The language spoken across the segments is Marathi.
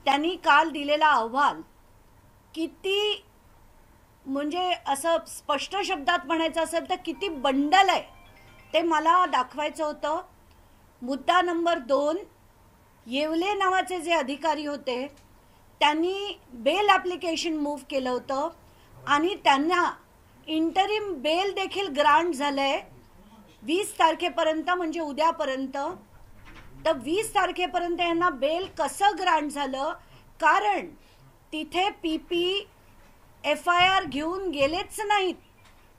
त्यांनी काल दिलेला अहवाल किती म्हणजे असं स्पष्ट शब्दात म्हणायचं असेल तर किती बंडल आहे ते मला दाखवायचं होतं. मुद्दा नंबर 2, येवले नावाचे जे अधिकारी होते त्यांनी बेल ॲप्लिकेशन मूव्ह केलं होतं आणि त्यांना इंटरिम बेल देखील ग्रांट झालंय 20 तारखेपर्यंत, म्हणजे उद्यापर्यंत. तर 20 तारखेपर्यंत यांना बेल कसं ग्रांट झालं? कारण तिथे PP FIR घेऊन गेलेच नाहीत.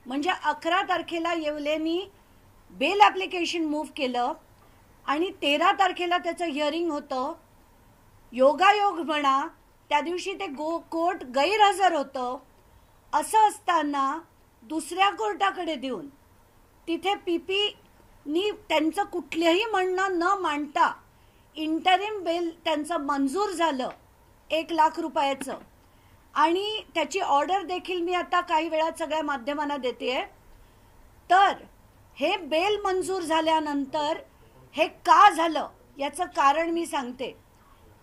म्हणजे 11 तारखेला येवलेनी बेल ॲप्लिकेशन मूव्ह केलं आणि 13 तारखेला त्याचं हिअरिंग होतं. योगायोग म्हणा त्या दिवशी ते कोर्ट गैरहजर होतं. असं असताना दुसऱ्या कोर्टाकडे देऊन तिथे PPनी त्यांचं कुठलंही म्हणणं न मांडता इंटरिम बेल त्यांचं मंजूर झालं 1 लाख रुपयाचं. आणि त्याची ऑर्डर देखील मी आता काही वेळात सगळ्या माध्यमांना देते. तर हे बेल मंजूर झाल्यानंतर हे का झालं याचं कारण मी सांगते.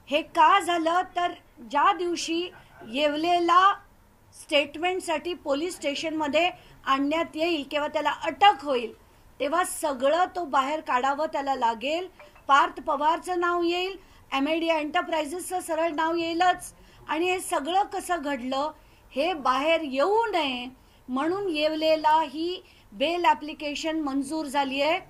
हे का झालं तर ज्या दिवशी येवलेला स्टेटमेंटसाठी पोलीस स्टेशनमध्ये आणण्यात येईल किंवा त्याला अटक होईल तेव्हा सगळं तो बाहेर काढावं त्याला लागेल. पार्थ पवारचं नाव येईल, MID एंटरप्राइजेसचं सरळ नाव येईलच. आणि हे सगळं कसं घडलं हे बाहेर येऊ नये म्हणून येवलेला ही बेल ॲप्लिकेशन मंजूर झाली आहे.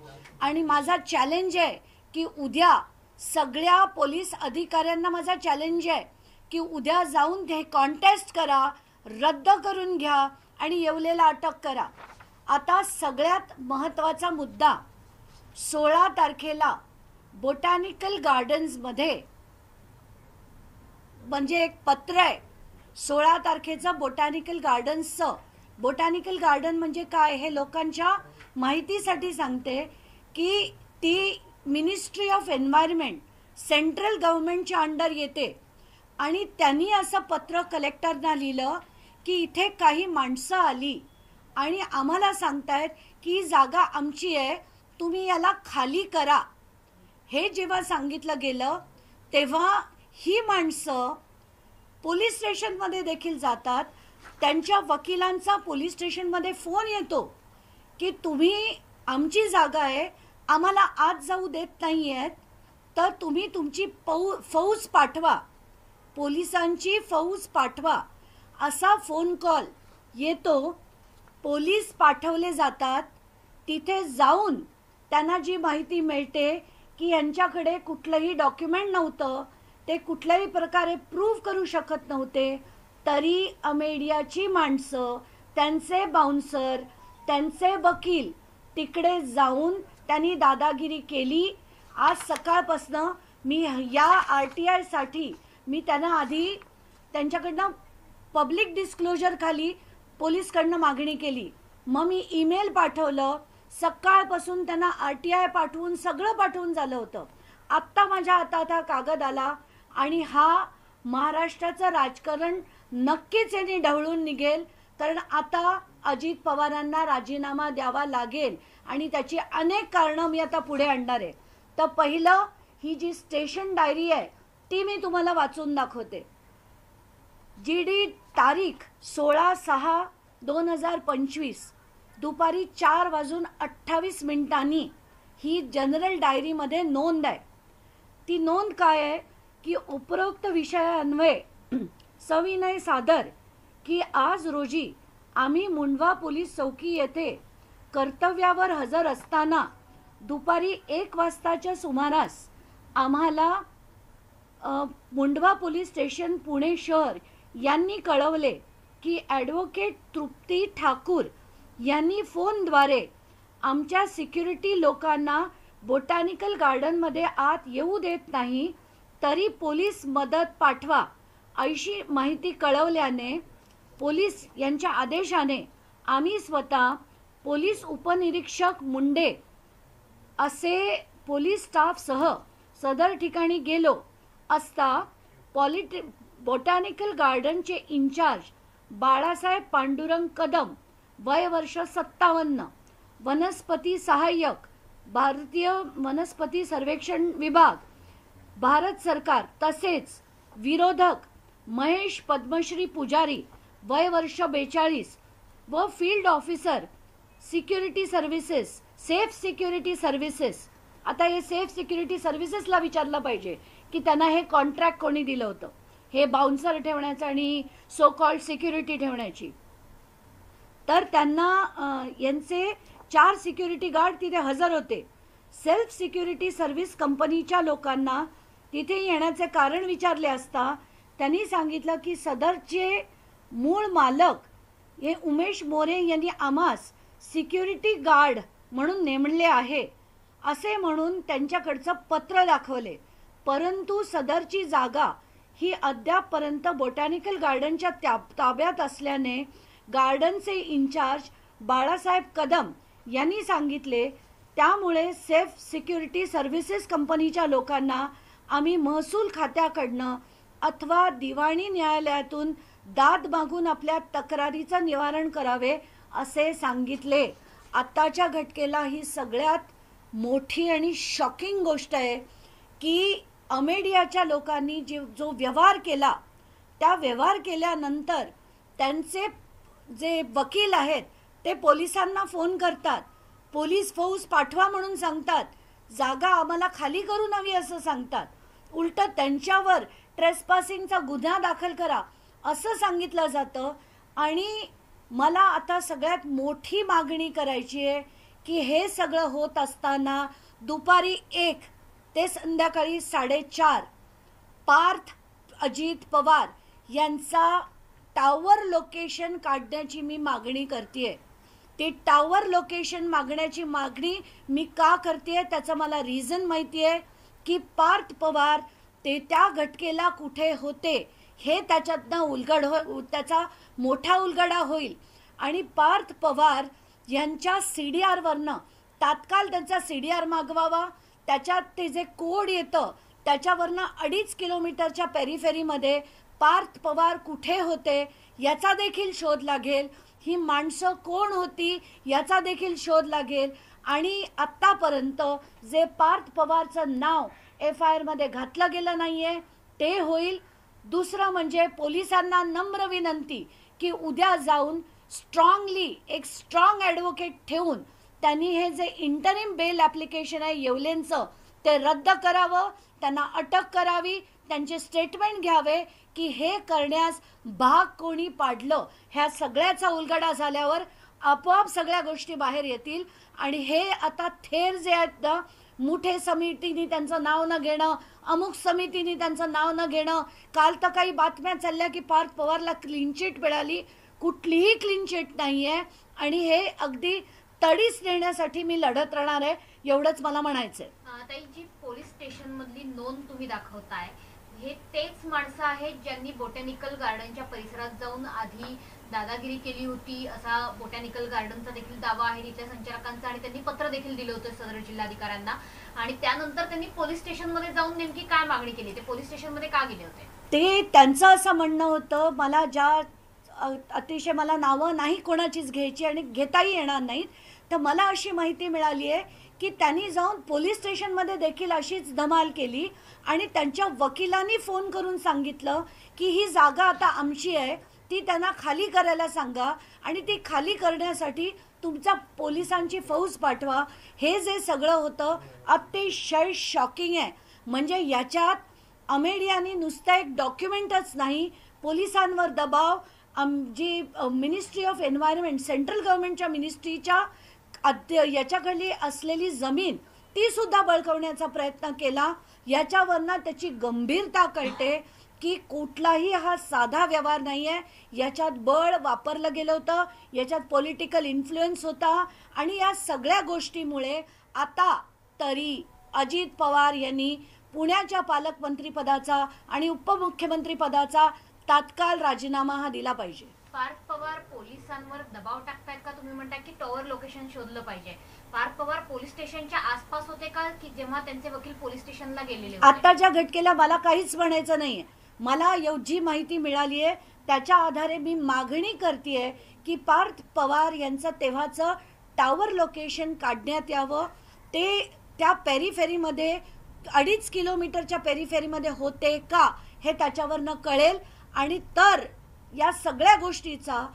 आणि माझा चॅलेंज आहे की उद्या सगळ्या पोलीस अधिकाऱ्यांना माझा चॅलेंज आहे की उद्या जाऊन ते कॉन्टेस्ट करा, रद्द करून घ्या आणि येवलेला अटक करा. आता सगळ्यात महत्त्वाचा मुद्दा, 16 तारखेला बोटॅनिकल गार्डन्समध्ये म्हणजे एक पत्र आहे 16 तारखेचं बोटॅनिकल गार्डन्सचं. बोटॅनिकल गार्डन म्हणजे काय हे लोकांच्या माहितीसाठी सांगते की ती मिनिस्ट्री ऑफ एन्व्हायरमेंट सेंट्रल गव्हर्नमेंटच्या अंडर येते. आणि त्यांनी असं पत्र कलेक्टरना लिहिलं की इथे काही माणसं आली आणि आम्हाला सांगतायत की ही जागा आमची आहे, तुम्ही याला खाली करा. हे जेव्हा सांगितलं गेलं तेव्हा ही माणसं पोलीस स्टेशनमध्ये देखील जातात. त्यांच्या वकिलांचा पोलीस स्टेशनमध्ये फोन येतो की तुम्ही आमची जागा आहे, आम्हाला आत जाऊ देत नाही आहेत, तर तुम्ही तुमची फौज पाठवा, पोलिसांची फौज पाठवा. असा फोन कॉल येतो. पोलीस पाठवले जातात. तिथे जाऊन त्यांना जी माहिती मिळते की यांच्याकडे कुठलंही डॉक्युमेंट नव्हतं, ते कुठल्याही प्रकारे प्रूव्ह करू शकत नव्हते, तरी अमेडियाची माणसं, त्यांचे बाउन्सर, त्यांचे वकील तिकडे जाऊन त्यांनी दादागिरी केली. आज सकाळपासनं मी या RTI साठी मी त्यांना आधी त्यांच्याकडनं पब्लिक डिस्क्लोजर खाली पोलीसकडनं मागणी केली. मग मी ईमेल पाठवलं. सकाळपासून त्यांना RTI पाठवून सगळं पाठवून झालं होतं. आत्ता माझ्या हातात हा कागद आला आणि हा महाराष्ट्राचं राजकारण नक्कीच यांनी ढवळून निघेल. कारण आता अजित पवारांना राजीनामा द्यावा लागेल आणि त्याची अनेक कारणं मी आता पुढे आणणार आहे. तर पहिलं, ही जी स्टेशन डायरी आहे ती मी तुम्हाला वाचून दाखवते. GD तारीख 16/6/2025 दुपारी 4:28 ही जनरल डायरीमध्ये नोंद आहे. ती नोंद काय आहे की उपरोक्त विषयान्वये सविनय सादर की आज रोजी आम्ही मुंडवा पोलीस चौकी येथे कर्तव्यावर हजर असताना दुपारी 1 वाजताच्या सुमारास आम्हाला मुंडवा पोलीस स्टेशन पुणे शहर यांनी कळवले की ॲडव्होकेट तृप्ती ठाकूर यांनी फोनद्वारे आमच्या सिक्युरिटी लोकांना बोटॅनिकल गार्डनमध्ये आत येऊ देत नाही, तरी पोलीस मदत पाठवा अशी माहिती कळवल्याने पोलीस यांच्या आदेशाने आम्ही स्वतः पोलीस उपनिरीक्षक मुंडे असे पोलीस स्टाफसह सदर ठिकाणी गेलो असता बोटॅनिकल गार्डनचे इंचार्ज बाळासाहेब पांडुरंग कदम, वय वर्ष 57, वनस्पती सहाय्यक, भारतीय वनस्पती सर्वेक्षण विभाग, भारत सरकार तसेच विरोधक महेश पद्मश्री पुजारी वय वर्ष 42 व field officer security services safe security services, आता हे सेफ सिक्युरिटी सर्व्हिसेसला विचारलं पाहिजे की त्यांना हे कॉन्ट्रॅक्ट कोणी दिलं होतं, हे बाउन्सर ठेवण्याचं आणि सो कॉल्ड सिक्युरिटी ठेवण्याची. तर त्यांना यांचे 4 सिक्युरिटी गार्ड तिथे हजर होते. सेल्फ सिक्युरिटी सर्व्हिस कंपनीच्या लोकांना तिथे येण्याचे कारण विचारले असता त्यांनी सांगितलं की सदरचे मूळ मालक हे उमेश मोरे यांनी आम्हास सिक्युरिटी गार्ड म्हणून नेमले आहे असे म्हणून त्यांच्याकडचं पत्र दाखवले. परंतु सदरची जागा ही अद्यापपर्यंत बोटॅनिकल गार्डनच्या ताब्यात असल्याने गार्डनचे इंचार्ज बाळासाहेब कदम यांनी सांगितले, त्यामुळे सेफ सिक्युरिटी सर्व्हिसेस कंपनीच्या लोकांना आम्ही महसूल खात्याकडनं अथवा दिवाणी न्यायालयातून दाद मागून आपल्या तक्रारीचं निवारण करावे असे सांगितले. आत्ताच्या घटनेला ही सगळ्यात मोठी आणि शॉकिंग गोष्ट आहे की अमेडियाच्या लोकांनी जो व्यवहार केला, त्या व्यवहार केल्यानंतर त्यांचे जे वकील आहेत ते पोलिसांना फोन करतात, पोलीस फौज पाठवा म्हणून सांगतात, जागा आम्हाला खाली करून हवी असं सांगतात, उलट त्यांच्यावर ट्रेसपासिंगचा गुन्हा दाखल करा असं सांगितलं जातं. आणि मला आता सगळ्यात मोठी मागणी करायची आहे की हे सगळं होत असताना दुपारी 1 ते संध्याकाळी 4:30 पार्थ अजित पवार यांचा टावर लोकेशन काढण्याची मी मागणी करतेय. ते टावर लोकेशन मागण्याची मागणी मी का करतेय त्याचं मला रिझन माहिती आहे की पार्थ पवार ते त्या घटनेला कुठे होते हे त्याच्यातनं त्याचा मोठा उलगडा होईल. आणि पार्थ पवार यांच्या CDR वरनं तात्काळ त्यांचा CDR मागवावा. त्याच्यात ते जे कोड येतं त्याच्यावरनं 2.5 किलोमीटरच्या पेरिफेरीमध्ये पार्थ पवार कुठे होते याचा देखील शोध लागेल. ही माणसं कोण होती याचा देखील शोध लागेल. आणि आत्तापर्यंत जे पार्थ पवारचं नाव FIR मध्ये घातलं गेलं नाहीये ते होईल. दुसरं म्हणजे पोलिसांना नम्र विनंती की उद्या जाऊन स्ट्रॉंगली एक स्ट्रॉंग ॲडव्होकेट ठेवून त्यांनी हे जे इंटरिम बेल ॲप्लिकेशन आहे येवलेंचं ते रद्द करावं, त्यांना अटक करावी, त्यांचे स्टेटमेंट घ्यावे की हे करण्यास भाग कोणी पाडलं. ह्या सगळ्याचा उलगडा झाल्यावर आपोआप सगळ्या गोष्टी बाहेर येतील. आणि हे आता थेर जे आहेत ना, मुठे समितीने त्यांचं नाव न घेणं, अमुक समितीने त्यांचं नाव न घेणं, काल तर काही बातम्या चालल्या की पार्थ पवारला क्लीन चिट मिळाली, कुठलीही क्लीन चिट नाहीये. आणि हे अगदी तडीस नेण्यासाठी मी लढत राहणार आहे, एवढंच मला म्हणायचंय. ताई, जी पोलीस स्टेशन मधली नोंद तुम्ही दाखवताय हे तेच माणसं आहेत ज्यांनी बोटॅनिकल गार्डनच्या परिसरात जाऊन आधी दादागिरी केली होती असा बोटॅनिकल गार्डनचा देखील दावा आहे तिथल्या संचालकांचा, आणि त्यांनी पत्र देखील दिलं होतं सदर जिल्हाधिकाऱ्यांना. आणि त्यानंतर त्यांनी पोलीस स्टेशन मध्ये जाऊन नेमकी काय मागणी केली, ते पोलीस स्टेशन मध्ये का गेले होते? ते त्यांचं असं म्हणणं होतं, मला अतिशय मला नावं नाही कोणाचीच घ्यायची आणि घेताही येणार नाहीत, तर मला अशी माहिती मिळाली आहे की त्यांनी जाऊन पोलीस स्टेशनमध्ये देखील अशीच धमाल केली आणि त्यांच्या वकिलांनी फोन करून सांगितलं की ही जागा आता आमची आहे, ती त्यांना खाली करायला सांगा आणि ती खाली करण्यासाठी तुमच्या पोलिसांची फौज पाठवा. हे जे सगळं होतं अतिशय शॉकिंग आहे. म्हणजे याच्यात अमेडियानी नुसतं एक डॉक्युमेंटच नाही, पोलिसांवर दबाव, जी मिनिस्ट्री ऑफ एन्व्हायरमेंट सेंट्रल गव्हर्नमेंटच्या मिनिस्ट्रीच्या याच्याकडली असलेली जमीन ती सुद्धा बळकावण्याचा प्रयत्न केला. याच्यावरनं त्याची गंभीरता कळते की कुठलाही हा साधा व्यवहार नाही आहे, याच्यात बळ वापरलं गेलं होतं, याच्यात पॉलिटिकल इन्फ्लुएन्स होता. आणि या सगळ्या गोष्टीमुळे आता तरी अजित पवार यांनी पुण्याच्या पालकमंत्रीपदाचा आणि उपमुख्यमंत्रीपदाचा तात्काळ राजीनामा हा दिला पाहिजे. पार्थ पवार पोलिसांवर दबाव टाकतायत का? तुम्ही म्हणता की टॉवर लोकेशन शोधलं पाहिजे. पार्थ पवार पोलीस स्टेशनच्या आसपास होते का की जेव्हा त्यांचे वकील पोलीस स्टेशनला गेलेले होते? आताच्या घटनेला मला काहीच म्हणायचं नाहीये. मला जी माहिती मिळाली आहे त्याच्या आधारे मी मागणी करतेय की पार्थ पवार यांचं तेव्हाचं टावर लोकेशन काढण्यात यावं. ते त्या पेरिफेरीमध्ये 2.5 किलोमीटरच्या पेरिफेरीमध्ये होते का हे त्याच्यावरनं कळेल. आणि तर या सगळ्या गोष्टीचा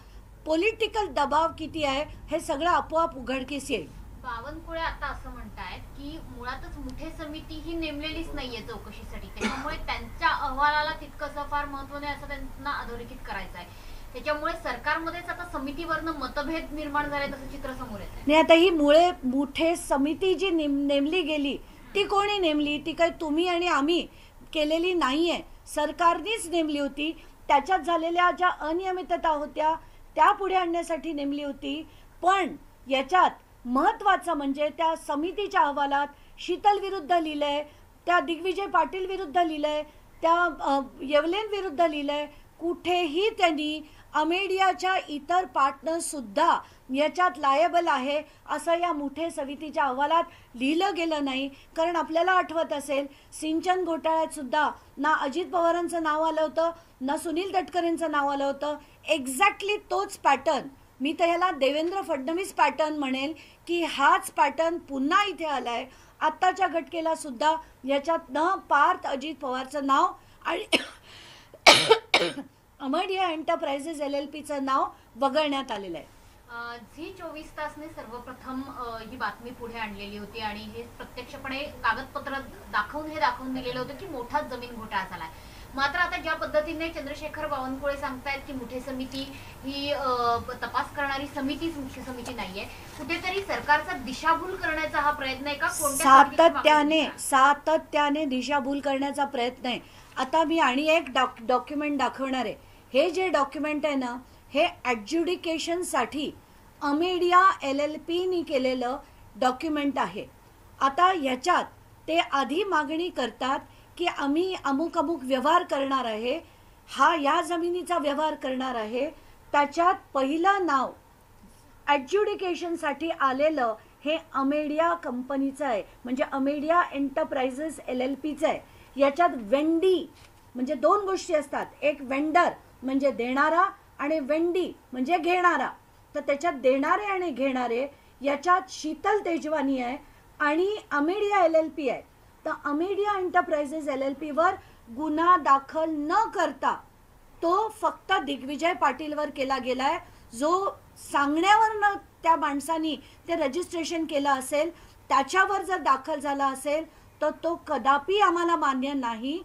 पॉलिटिकल दबाव किती आहे हे सगळं आपोआप उघडकीस येईल. बावनकुळे आता असं म्हणतायत की मुळातच मुठे समिती ही नेमलेलीच नाहीये चौकशीसाठी, त्याच्यामुळे त्यांच्या अहवालाला तितकंसं फार महत्व नाही असं त्यांना अधोरेखित करायचं आहे. त्याच्यामुळे सरकारमध्येच आता समितीवरनं मतभेद निर्माण झाले तसं चित्र समोर येत आहे. नाही, आता ही मुठे समिती जी नेमली गेली ती कोणी नेमली? ती काही तुम्ही आणि आम्ही केलेली नाहीये, सरकारनेच नेमली होती. त्याच्यात झालेल्या ज्या अनियमितता होत्या त्या पुढे आणण्यासाठी नेमली होती. पण याच्यात महत्वाचं म्हणजे त्या समितीच्या अहवालात शीतल विरुद्ध लिहिलंय, त्या दिग्विजय पाटील विरुद्ध लिहिलंय, त्या येवलेन विरुद्ध लिहिलंय. कुठेही त्यांनी अमेडियाच्या इतर पार्टनर सुद्धा याच्यात लायबल आहे असं या मुठे समितीच्या अहवालात लिहिलं गेलं नाही. कारण आपल्याला आठवत असेल सिंचन घोटाळ्यात सुद्धा ना अजित पवारांचं नाव आलं होतं ना सुनील तटकरेंचं नाव आलं होतं. एक्झॅक्टली तोच पॅटर्न, मी तर ह्याला देवेंद्र फडणवीस पॅटर्न म्हणेल की हाच पॅटर्न पुन्हा इथे आलाय. आत्ताच्या घटकेला सुद्धा याच्यात न पार्थ अजित पवारचं नाव आणि अमेडिया एंटरप्राइजेस LLPचं नाव वगळण्यात आलेलं आहे. झी 24 तासने सर्वप्रथम ही बातमी पुढे आणलेली होती आणि हे प्रत्यक्षपणे कागदपत्र दाखवून दिलेलं होतं की मोठाच जमीन घोटाळा झालाय. मात्र आता ज्या पद्धतीने चंद्रशेखर बावनकुळे सांगतायत की मुठे समिती ही तपास करणारी समितीच मुख्य समिती नाहीये, कुठेतरी सरकारचा दिशाभूल करण्याचा हा प्रयत्न आहे का? सातत्याने दिशाभूल करण्याचा प्रयत्न आहे. आता मी आणि एक डॉक्युमेंट दाखवणार आहे. हे जे डॉक्युमेंट आहे ना, हे ॲड्ज्युडिकेशनसाठी अमेडिया LLPनी केलेलं डॉक्युमेंट आहे. आता याच्यात ते आधी मागणी करतात की आम्ही अमुक व्यवहार करणार आहे, हा या जमिनीचा व्यवहार करणार आहे. त्याच्यात पहिलं नाव ॲड्ज्युडिकेशनसाठी आलेलं हे अमेडिया कंपनीचं आहे, म्हणजे अमेडिया एंटरप्राइजेस LLPचं आहे. याच्यात वेंडी म्हणजे दोन गोष्टी असतात, एक वेंडर म्हणजे देणारा आणि वेंडी म्हणजे घेणारा. तर त्याच्यात देणारे आणि घेणारे याच्यात शीतल तेजवानी आहे आणि अमेडिया LLP आहे. तर अमेडिया एंटरप्राइजेस LLP वर गुन्हा दाखल न करता तो फक्त दिग्विजय पाटीलवर केला गेलाय. जो सांगण्यावर त्या माणसानी ते रजिस्ट्रेशन केलं असेल त्याच्यावर जर दाखल झाला असेल तर तो कदापि आम्हाला मान्य नाही.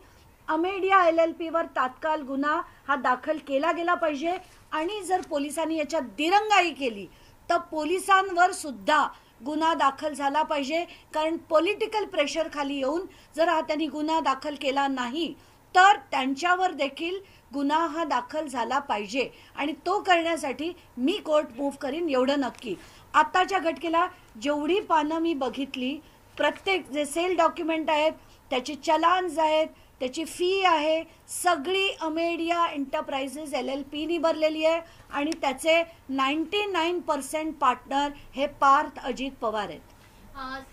अमेडिया LLP वर तात्काळ गुन्हा हा दाखल केला गेला पाहिजे. आणि जर पोलिसांनी याच्यात दिरंगाई केली तर पोलिसांवर सुद्धा गुन्हा दाखल झाला पाहिजे. कारण पॉलिटिकल प्रेशर खाली येऊन जर त्यांनी गुन्हा दाखल केला नाही तर त्यांच्यावर देखील गुन्हा हा दाखल झाला पाहिजे. आणि तो करण्यासाठी मी कोर्ट मूव्ह करीन एवढं नक्की. आत्ताच्या घटकेला जेवढी पानं मी बघितली, प्रत्येक जे सेल डॉक्युमेंट आहेत त्याचे चलान्स आहेत, त्याची फी आहे, सगळी अमेडिया एंटरप्राइजेस LLPनी भरलेली आहे. आणि त्याचे 99% पार्टनर हे पार्थ अजित पवार आहेत.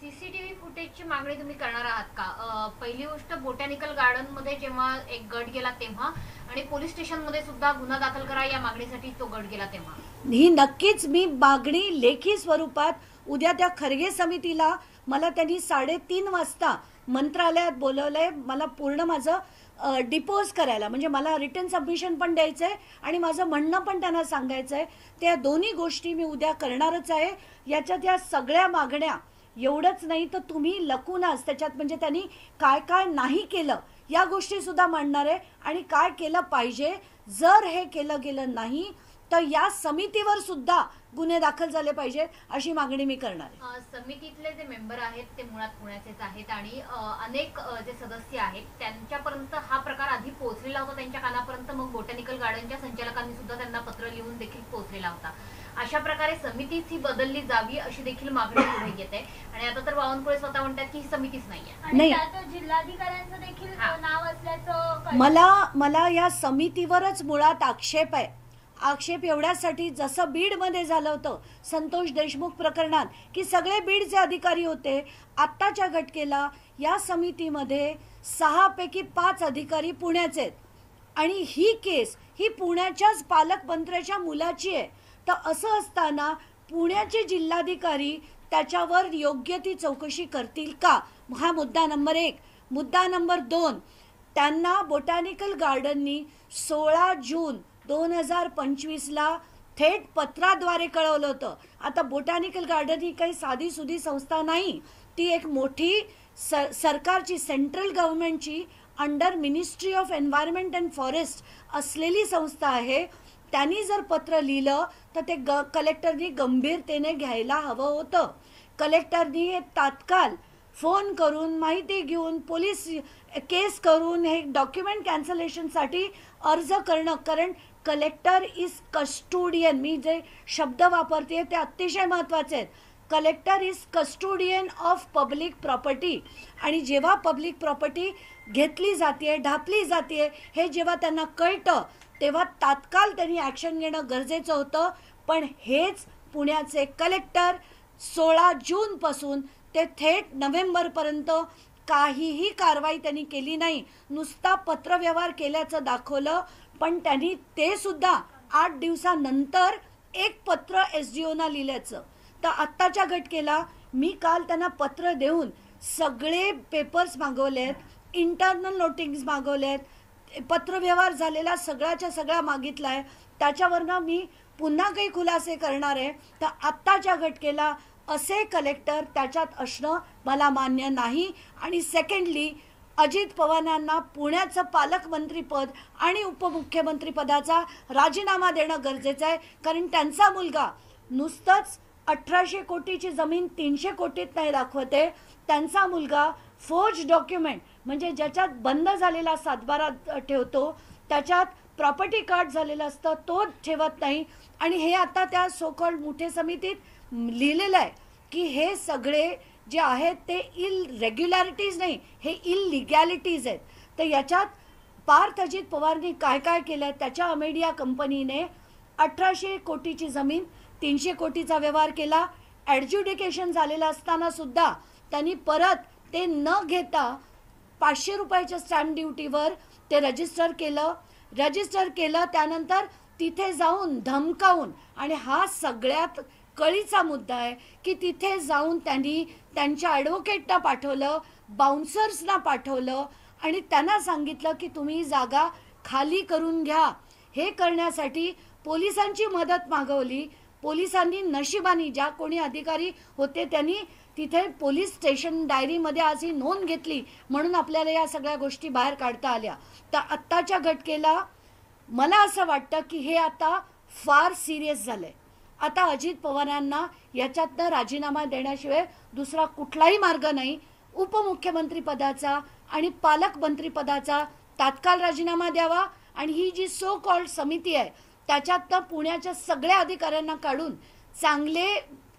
CCTV फुटेजची मागणी तुम्ही करणार आहात का? पहिली गोष्ट, बोटॅनिकल गार्डन मध्ये जेव्हा एक गट गेला तेव्हा आणि पोलीस स्टेशन मध्ये सुद्धा गुन्हा दाखल करा या मागणीसाठी तो गट गेला तेव्हा, ही नक्कीच मी मागणी लेखी स्वरूपात उद्या त्या खरगे समितीला मला त्यांनी 3:30 वाजता मंत्रालयात बोलवलंय. मला पूर्ण माझं डिपोज करायला, म्हणजे मला रिटर्न सबमिशन पण द्यायचंय आणि माझं म्हणणं पण त्यांना सांगायचंय. त्या दोन्ही गोष्टी मी उद्या करणारच आहे. याच्यात या सगळ्या मागण्या, एवढंच नाही तर तुम्ही लकूनच त्याच्यात म्हणजे त्यांनी काय काय नाही केलं या गोष्टी सुद्धा मांडणार आहे आणि काय केलं पाहिजे. जर हे केलं गेलं नाही तर या समितीवर सुद्धा गुन्हे दाखल झाले पाहिजेत अशी मागणी मी करणार आहे. समितीतले जे मेंबर आहेत ते मुळात पुण्याचेच आहेत आणि अनेक जे सदस्य आहेत त्यांच्यापर्यंत हा प्रकार आधी पोहोचलेला होता त्यांच्या कानापर्यंत. मग बोटॅनिकल गार्डनच्या संचालकांनी सुद्धा त्यांना पत्र लिहून देखील पोहोचलेला होता. अशा प्रकारे समितीच ही बदलली जावी अशी देखील मागणी पुढे येते. आणि आता तर बावनकुळे स्वतः म्हणतात की ही समितीच नाहीये. जिल्हाधिकाऱ्यांचं देखील नाव असल्याचं मला या समितीवरच मुळात आक्षेप आहे. आक्षेप एवढ्यासाठी, जसं बीडमध्ये झालं होतं संतोष देशमुख प्रकरणात की सगळे बीडचे अधिकारी होते, आत्ताच्या घटकेला या समितीमध्ये 6 पैकी 5 अधिकारी पुण्याचे आहेत. आणि ही केस ही पुण्याच्याच पालकमंत्र्याच्या मुलाची आहे. तर असं असताना पुण्याचे जिल्हाधिकारी त्याच्यावर योग्य ती चौकशी करतील का, हा मुद्दा नंबर 1. मुद्दा नंबर 2, त्यांना बोटॅनिकल गार्डननी 16 जून 2025ला थेट पत्राद्वारे कळवलं होतं. आता बोटॅनिकल गार्डन ही काही साधी सुधी संस्था नाही, ती एक मोठी सरकारची, सेंट्रल गव्हर्नमेंटची, under ministry of environment and forest असलेली संस्था आहे. त्यांनी जर पत्र लिहिलं तर ते कलेक्टरनी गंभीरतेने घ्यायला हवं होतं. कलेक्टरनी हे तात्काळ फोन करून माहिती घेऊन पोलीस केस करून हे डॉक्युमेंट कॅन्सलेशनसाठी अर्ज करणं. कारण कलेक्टर इज कस्टोडियन, मी जे शब्द वापरते ते अतिशय महत्त्वाचे आहेत. Collector is custodian of public property, आणि जेव्हा पब्लिक प्रॉपर्टी घेतली जाते, ढापली जाते, हे जेव्हा त्यांना कळतं तेव्हा तात्काळ त्यांनी ॲक्शन घेणं गरजेचं होतं. पण हेच पुण्याचे कलेक्टर 16 जूनपासून ते थेट नोव्हेंबरपर्यंत काहीही कारवाई त्यांनी केली नाही. नुसता पत्रव्यवहार केल्याचं दाखवलं, पण त्यांनी ते सुद्धा 8 दिवसानंतर एक पत्र SDOना लिहिल्याचं. तर आत्ताच्या घटकेला मी काल त्यांना पत्र देऊन सगळे पेपर्स मागवलेत, इंटरनल नोटिस मागवलेत, पत्रव्यवहार झालेला सगळ्याच्या सगळा मागितला आहे. त्याच्यावरनं मी पुन्हा काही खुलासे करणार आहे. तर आत्ताच्या घटकेला असे कलेक्टर त्याच्यात असणं मला मान्य नाही. आणि सेकंडली, अजित पवारांना पुण्याचं पालकमंत्रीपद आणि उपमुख्यमंत्रीपदाचा राजीनामा देणं गरजेचं आहे. कारण त्यांचा मुलगा नुसतंच 1800 कोटीची जमीन 300 कोटीत नाही दाखवते. त्यांचा मुलगा फोर्ज डॉक्युमेंट, म्हणजे ज्याच्यात बंद झालेला सातबारा ठेवतो, त्याच्यात प्रॉपर्टी कार्ड झालेलं असतं, तो ठेवत नाही. आणि हे आता त्या सो कॉल्ड मुठे समितीत लिहिलेलं आहे की हे सगळे जे आहेत ते इलरेग्युलॅरिटीज नाही, हे इललिगॅलिटीज आहेत. तर याच्यात पार्थ अजित पवारनी काय काय केलं आहे, त्याच्या अमेडिया कंपनीने 1800 कोटीची जमीन 300 कोटीचा व्यवहार केला. ॲडज्युडिकेशन झालेलं असताना सुद्धा त्यांनी परत ते न घेता 500 रुपयाच्या स्टॅम्प ड्युटीवर ते रजिस्टर केलं. त्यानंतर तिथे जाऊन धमकावून, आणि हा सगळ्यात कळीचा मुद्दा आहे की तिथे जाऊन त्यांनी त्यांच्या ॲडव्होकेटना पाठवलं, बाउन्सर्सना पाठवलं आणि त्यांना सांगितलं की तुम्ही जागा खाली करून घ्या. हे करण्यासाठी पोलिसांची मदत मागवली. पोलिसांनी नशिबाने ज्या कोणी अधिकारी होते त्यांनी तिथे पोलीस स्टेशन डायरीमध्ये आज ही नोंद घेतली, म्हणून आपल्याला या सगळ्या गोष्टी बाहेर काढता आल्या. तर आत्ताच्या घटकेला मला असं वाटतं की हे आता फार सिरियस झालंय. आता अजित पवारांना याच्यातनं राजीनामा देण्याशिवाय दुसरा कुठलाही मार्ग नाही. उपमुख्यमंत्रीपदाचा आणि पालकमंत्रीपदाचा तात्काळ राजीनामा द्यावा, आणि ही जी सो कॉल्ड समिती आहे त्याच्यातनं पुण्याच्या सगळ्या अधिकाऱ्यांना काढून चांगले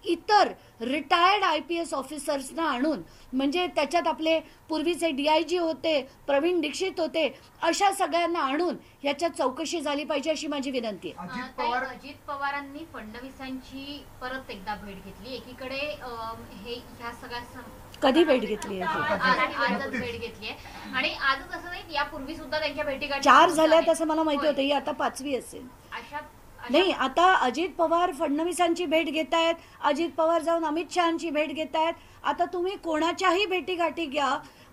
इतर रिटायर्ड IPS ऑफिसर्सना आणून, म्हणजे त्याच्यात आपले पूर्वीचे DIG होते, प्रवीण दीक्षित होते, अशा सगळ्यांना आणून याच्यात चौकशी झाली पाहिजे अशी माझी विनंती आहे. अजित पवारांनी फडणवीसांची परत एकदा भेट घेतली. एकीकडे ह्या सगळ्या कधी भेट घेतली आहे? आजच भेट घेतली आहे. आणि आजच असं नाही, यापूर्वी सुद्धा त्यांच्या भेटीगाठी 4 झाल्यात असं मला माहिती होतं. ही आता 5वी असेल. नाही, आता अजित पवार फडणवीसांची भेट घेत आहेत, अजित पवार जाऊन अमित शहांची भेट घेत आहेत. आता तुम्ही कोणाच्याही भेटीगाठी घ्या,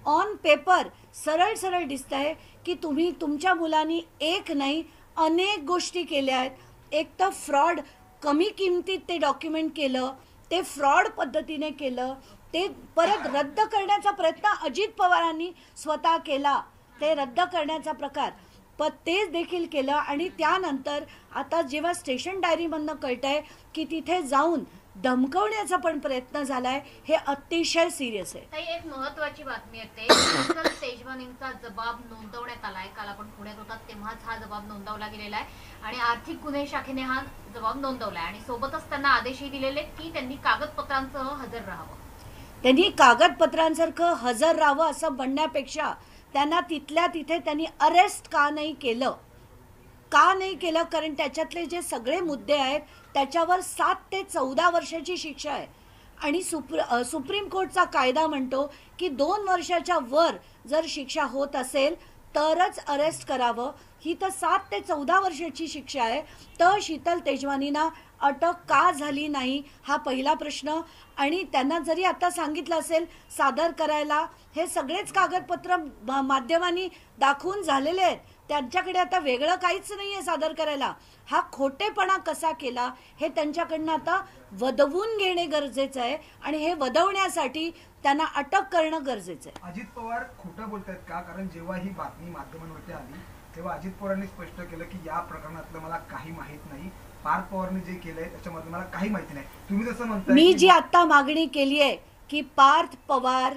ऑन पेपर सरळ सरळ दिसत आहे की तुम्ही तुमच्या मुलांनी एक नाही अनेक गोष्टी केल्या आहेत. एक तर फ्रॉड, कमी किमतीत ते डॉक्युमेंट केलं, ते फ्रॉड पद्धतीने केलं, ते परत रद्द करण्याचा प्रयत्न अजित पवारांनी स्वतः केला, ते रद्द करण्याचा प्रकार, पण तेच देखील केलं. आणि त्यानंतर आता जेव्हा स्टेशन डायरीमधनं कळतंय की तिथे जाऊन धमकवण्याचा पण प्रयत्न झालाय, हे अतिशय सिरियस आहे. ताई, एक महत्वाची बातमी येते. तेजवानींचा जबाब नोंदवण्यात आलाय. काल आपण पुण्यात होतात तेव्हाच हा जबाब नोंदवला गेलेला आहे आणि आर्थिक गुन्हे शाखेने हा जबाब नोंदवलाय आणि सोबतच त्यांना आदेशही दिलेले की त्यांनी कागदपत्रांसह हजर राहावं. त्यांनी कागदपत्रांसारखं हजर राहावं असं म्हणण्यापेक्षा त्यांना तिथल्या तिथे त्यांनी अरेस्ट का नाही केलं? कारण त्याच्यातले जे सगळे मुद्दे आहेत त्याच्यावर 7 ते 14 वर्षाची शिक्षा आहे. आणि सुप्रीम कोर्टचा कायदा म्हणतो की 2 वर्षाच्या वर जर शिक्षा होत असेल तरच अरेस्ट करावं. ही तर 7 ते 14 वर्षाची शिक्षा आहे. तर शीतल तेजवानींना अटक का झाली नाही हा पहिला प्रश्न. आणि त्यांना जरी आता सांगितलं असेल सादर करायला, हे सगळेच कागदपत्र माध्यमांनी दाखवून झालेले आहेत. त्यांच्याकडे आता वेगळं काहीच नाही आहे सादर करायला. हा खोटेपणा कसा केला हे त्यांच्याकडनं आता वदवून घेणे गरजेचं आहे. आणि हे वदवण्यासाठी त्यांना अटक करणं गरजेचं आहे. अजित पवार खोटं बोलतायत का? कारण जेव्हा ही बातमी माध्यमांवरती आली तेव्हा अजित पवारांनी स्पष्ट केलं की या प्रकरणातलं मला काही माहीत नाही. पार्थ पवारने जे केलंय त्याच्यामध्ये मला काही माहिती नाही. तुम्ही जसं म्हणताय, मी जी आता मागणी केली आहे की पार्थ पवार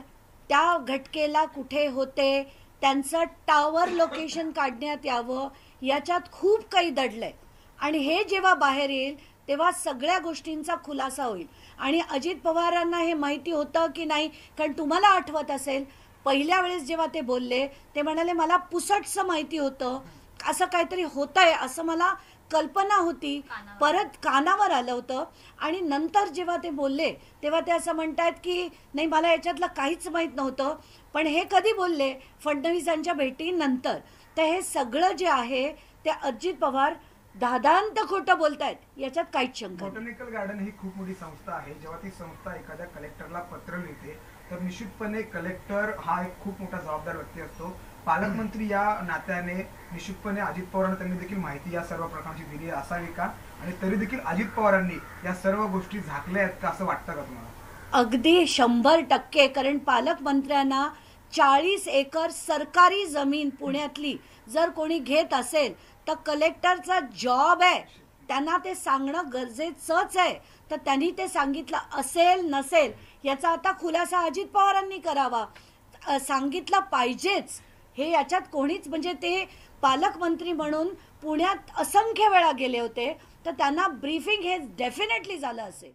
त्या घटकेला कुठे होते, त्यांचं टावर लोकेशन काढण्यात यावं, याच्यात खूप काही दडलंय. आणि हे जेव्हा बाहेर येईल तेव्हा सगळ्या गोष्टींचा खुलासा होईल. आणि अजित पवारांना हे माहिती होतं की नाही, कारण तुम्हाला आठवत असेल पहिल्या वेळेस जेव्हा ते बोलले ते म्हणाले मला पुसटसं माहिती होतं, असं काहीतरी होतंय असं मला कल्पना होती, परत कानावर आलं होतं. आणि नंतर जेव्हा ते बोलले तेव्हा ते असं म्हणतात की नाही मला याच्यातलं काहीच माहीत नव्हतं. पण हे कधी बोलले? फडणवीसांच्या भेटीनंतर. तर हे सगळं जे आहे ते अजित पवार दादांत खोटं बोलतायत, याच्यात काहीच शंका नाही. बॉटॅनिकल गार्डन ही खूप मोठी संस्था आहे. जेव्हा ती संस्था एखाद्या कलेक्टरला पत्र लिहिते तर निश्चितपणे कलेक्टर हा एक खूप मोठा जबाबदार व्यक्ती असतो. पालकमंत्री या नात्याने निश्चितपणे अजित पवारांना त्यांनी देखील माहिती या सर्व प्रकारची दिली असावी का? आणि तरी देखील अजित पवारांनी या सर्व गोष्टी झाकल्या आहेत का, असं वाटतं का तुम्हाला? अगदी 100%. कारण पालकमंत्र्यांना 40 एकर सरकारी जमीन पुण्यातली जर कोणी घेत असेल तर कलेक्टरचा जॉब आहे त्यांना ते सांगणं गरजेचंच आहे. तर त्यांनी ते सांगितलं असेल नसेल याचा आता खुलासा अजित पवारांनी करावा. सांगितलं पाहिजेच हे, याच्यात कोणीच म्हणजे ते पालकमंत्री म्हणून पुण्यात असंख्य वेळा गेले होते तर त्यांना ब्रीफिंग हे डेफिनेटली झालं असेल.